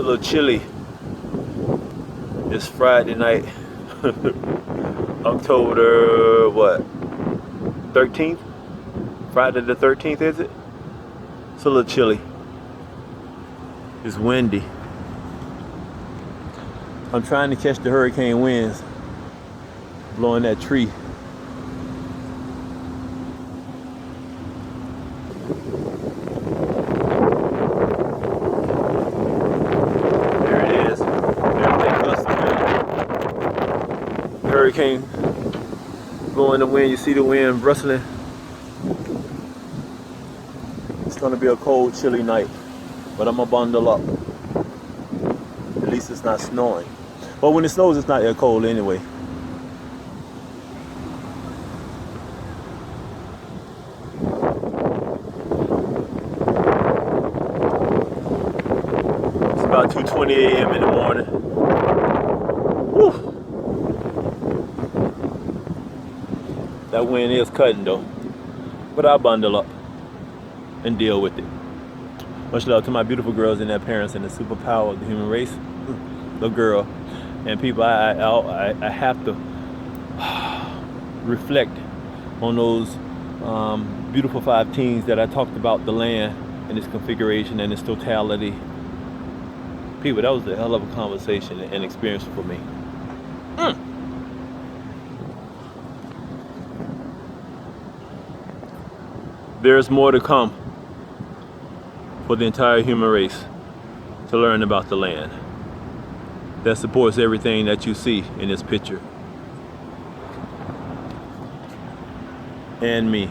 a little chilly. It's Friday night, October what? 13th? Friday the 13th, is it? It's a little chilly. It's windy. I'm trying to catch the hurricane winds blowing that tree. There it is. Everything clustered together. Hurricane blowing the wind. You see the wind rustling. It's gonna be a cold, chilly night, but I'm gonna bundle up. At least it's not snowing. But when it snows, it's not that cold anyway. It's about 2:20 a.m. in the morning. Woo! That wind is cutting though, but I'll bundle up and deal with it. Much love to my beautiful girls and their parents and the superpower of the human race, the girl. And people, I have to reflect on those beautiful 5 teens that I talked about, the land and its configuration and its totality. People, that was a hell of a conversation and experience for me. There's more to come for the entire human race to learn about the land that supports everything that you see in this picture and me.